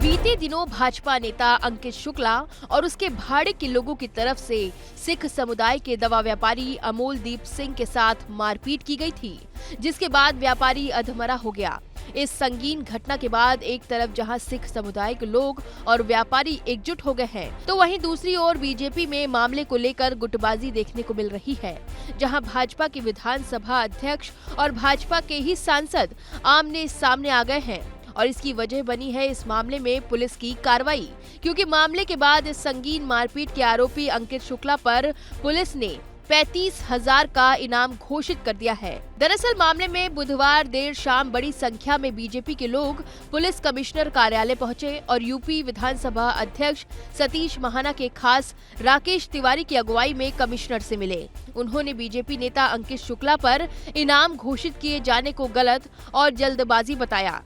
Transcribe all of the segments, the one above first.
बीते दिनों भाजपा नेता अंकित शुक्ला और उसके भाड़े के लोगों की तरफ से सिख समुदाय के दवा व्यापारी अमोलदीप सिंह के साथ मारपीट की गई थी, जिसके बाद व्यापारी अधमरा हो गया। इस संगीन घटना के बाद एक तरफ जहां सिख समुदाय के लोग और व्यापारी एकजुट हो गए हैं, तो वहीं दूसरी ओर बीजेपी में मामले को लेकर गुटबाजी देखने को मिल रही है, जहां भाजपा के विधानसभा अध्यक्ष और भाजपा के ही सांसद आमने सामने आ गए हैं और इसकी वजह बनी है इस मामले में पुलिस की कार्रवाई, क्योंकि मामले के बाद इस संगीन मारपीट के आरोपी अंकित शुक्ला पर पुलिस ने 35,000 का इनाम घोषित कर दिया है। दरअसल मामले में बुधवार देर शाम बड़ी संख्या में बीजेपी के लोग पुलिस कमिश्नर कार्यालय पहुंचे और यूपी विधानसभा अध्यक्ष सतीश महाना के खास राकेश तिवारी की अगुवाई में कमिश्नर से मिले। उन्होंने बीजेपी नेता अंकित शुक्ला पर इनाम घोषित किए जाने को गलत और जल्दबाजी बताया।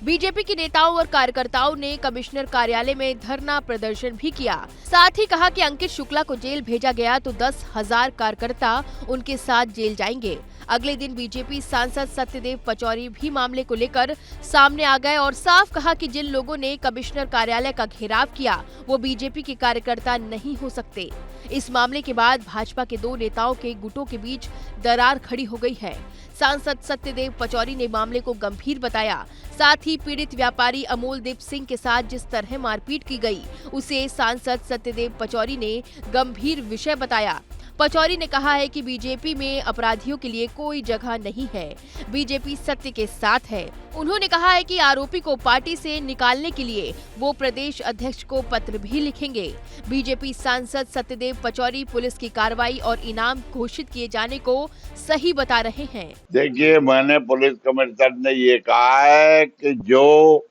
बीजेपी के नेताओं और कार्यकर्ताओं ने कमिश्नर कार्यालय में धरना प्रदर्शन भी किया। साथ ही कहा कि अंकित शुक्ला को जेल भेजा गया तो 10,000 कार्यकर्ता उनके साथ जेल जाएंगे। अगले दिन बीजेपी सांसद सत्यदेव पचौरी भी मामले को लेकर सामने आ गए और साफ कहा कि जिन लोगों ने कमिश्नर कार्यालय का घेराव किया वो बीजेपी के कार्यकर्ता नहीं हो सकते। इस मामले के बाद भाजपा के दो नेताओं के गुटों के बीच दरार खड़ी हो गई है। सांसद सत्यदेव पचौरी ने मामले को गंभीर बताया। साथ ही पीड़ित व्यापारी अमोलदीप सिंह के साथ जिस तरह मारपीट की गई उसे सांसद सत्यदेव पचौरी ने गंभीर विषय बताया। पचौरी ने कहा है कि बीजेपी में अपराधियों के लिए कोई जगह नहीं है, बीजेपी सत्य के साथ है। उन्होंने कहा है कि आरोपी को पार्टी से निकालने के लिए वो प्रदेश अध्यक्ष को पत्र भी लिखेंगे। बीजेपी सांसद सत्यदेव पचौरी पुलिस की कार्रवाई और इनाम घोषित किए जाने को सही बता रहे हैं। देखिए, मैंने पुलिस कमिश्नर ने ये कहा है कि जो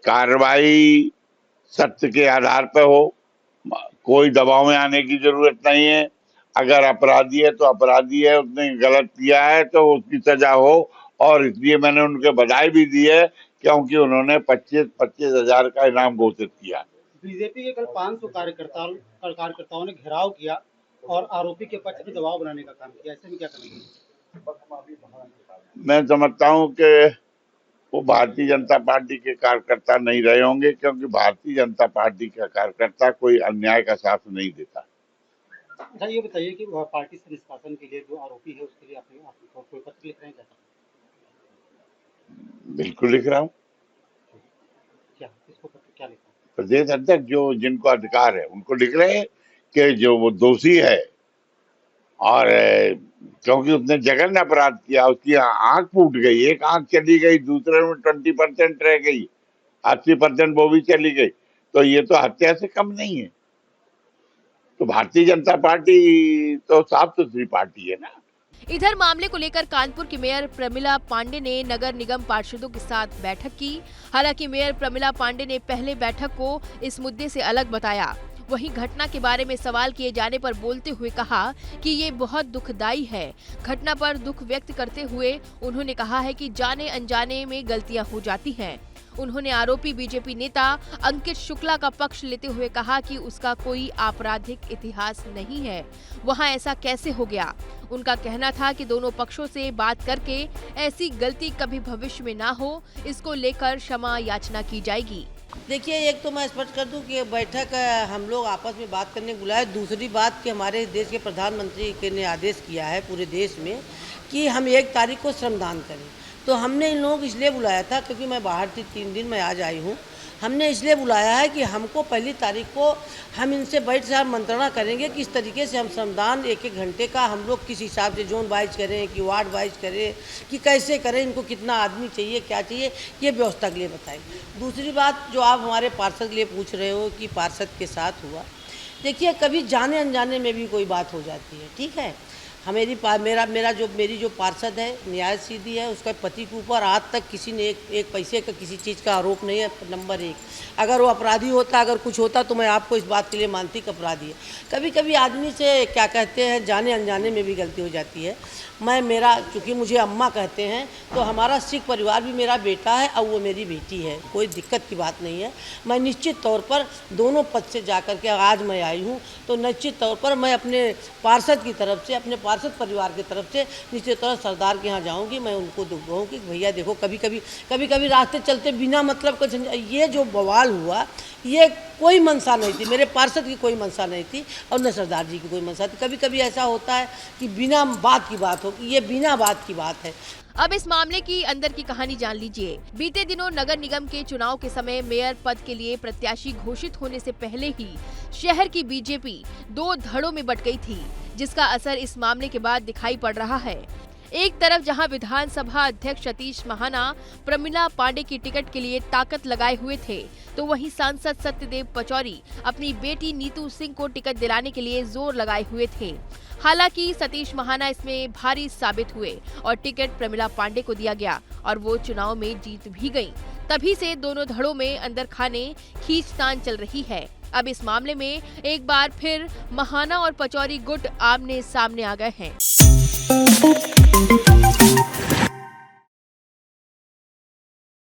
कार्रवाई सत्य के आधार पर हो, कोई दबाव में आने की जरूरत नहीं है। अगर अपराधी है तो अपराधी है, उसने गलत किया है तो उसकी सजा हो। और इसलिए मैंने उनके बधाई भी दी है क्योंकि उन्होंने 25,000 का इनाम घोषित किया। बीजेपी के कल 500 कार्यकर्ताओं ने घेराव किया और आरोपी के पक्ष में दबाव बनाने का काम किया। ऐसे में क्या करेंगे? मैं समझता हूँ कि वो भारतीय जनता पार्टी के कार्यकर्ता नहीं रहे होंगे, क्योंकि भारतीय जनता पार्टी का कार्यकर्ता कोई अन्याय का साथ नहीं देता। अच्छा, ये बताइए कि पार्टी से निष्कासन के लिए जो आरोपी है उसके लिए आप कोई पत्र लिख रहे हैं क्या? बिल्कुल लिख रहा हूँ। क्या इसको पत्र क्या लिखा? प्रदेश अध्यक्ष जो जिनको अधिकार है उनको लिख रहे हैं कि जो वो दोषी है और क्योंकि उसने जघन्य अपराध किया, उसकी आंख फूट गई, एक आंख चली गई, दूसरे में 20% रह गई, 80% वो भी चली गई, तो ये तो हत्या से कम नहीं है। तो भारतीय जनता पार्टी तो साफ सुथरी पार्टी है ना। इधर मामले को लेकर कानपुर की मेयर प्रमिला पांडे ने नगर निगम पार्षदों के साथ बैठक की। हालांकि मेयर प्रमिला पांडे ने पहले बैठक को इस मुद्दे से अलग बताया। वहीं घटना के बारे में सवाल किए जाने पर बोलते हुए कहा कि ये बहुत दुखदाई है। घटना पर दुख व्यक्त करते हुए उन्होंने कहा है कि जाने अनजाने में गलतियां हो जाती हैं। उन्होंने आरोपी बीजेपी नेता अंकित शुक्ला का पक्ष लेते हुए कहा कि उसका कोई आपराधिक इतिहास नहीं है, वहां ऐसा कैसे हो गया। उनका कहना था कि दोनों पक्षों से बात करके ऐसी गलती कभी भविष्य में ना हो, इसको लेकर क्षमा याचना की जाएगी। देखिए, एक तो मैं स्पष्ट कर दूं कि बैठक हम लोग आपस में बात करने बुलाए। दूसरी बात कि हमारे देश के प्रधानमंत्री ने आदेश किया है पूरे देश में कि हम 1 तारीख को श्रमदान करें। तो हमने इन लोगों को इसलिए बुलाया था क्योंकि मैं बाहर थी, 3 दिन में आज आई हूँ। हमने इसलिए बुलाया है कि हमको 1 तारीख को हम इनसे बैठ से मंत्रणा करेंगे कि इस तरीके से हम श्रमदान 1-1 घंटे का हम लोग किस हिसाब से जोन वाइज करें कि वार्ड वाइज करें कि कैसे करें, इनको कितना आदमी चाहिए, क्या चाहिए, ये व्यवस्था के लिए बताएंगे। दूसरी बात जो आप हमारे पार्षद के लिए पूछ रहे हो कि पार्षद के साथ हुआ, देखिए कभी जाने अनजाने में भी कोई बात हो जाती है, ठीक है। मेरी जो पार्षद है न्याय सीधी है, उसका पति के ऊपर आज तक किसी ने एक पैसे का किसी चीज़ का आरोप नहीं है। नंबर 1, अगर वो अपराधी होता, अगर कुछ होता तो मैं आपको इस बात के लिए मानती कि अपराधी है। कभी कभी आदमी से क्या कहते हैं जाने अनजाने में भी गलती हो जाती है। चूँकि मुझे अम्मा कहते हैं तो हमारा सिख परिवार भी मेरा बेटा है और वो मेरी बेटी है, कोई दिक्कत की बात नहीं है। मैं निश्चित तौर पर दोनों पद से जा कर के आज मैं आई हूँ, तो निश्चित तौर पर मैं अपने पार्षद की तरफ से, अपने पार्षद परिवार की तरफ से निश्चित तौर सरदार के यहाँ जाऊँगी। मैं उनको कहूँ कि भैया देखो, कभी कभी रास्ते चलते बिना मतलब का ये जो बवाल हुआ, ये कोई मंशा नहीं थी, मेरे पार्षद की कोई मंशा नहीं थी और न सरदार जी की कोई मंशा थी। कभी कभी ऐसा होता है कि बिना बात की बात हो, ये बिना बात की बात है। अब इस मामले की अंदर की कहानी जान लीजिए। बीते दिनों नगर निगम के चुनाव के समय मेयर पद के लिए प्रत्याशी घोषित होने से पहले ही शहर की बीजेपी 2 धड़ों में बंट गई थी, जिसका असर इस मामले के बाद दिखाई पड़ रहा है। एक तरफ जहां विधानसभा अध्यक्ष सतीश महाना प्रमिला पांडे की टिकट के लिए ताकत लगाए हुए थे, तो वहीं सांसद सत्यदेव पचौरी अपनी बेटी नीतू सिंह को टिकट दिलाने के लिए जोर लगाए हुए थे। हालांकि सतीश महाना इसमें भारी साबित हुए और टिकट प्रमिला पांडे को दिया गया और वो चुनाव में जीत भी गयी। तभी से दोनों धड़ों में अंदर खाने खींचतान चल रही है। अब इस मामले में एक बार फिर महाना और पचौरी गुट आमने सामने आ गए हैं।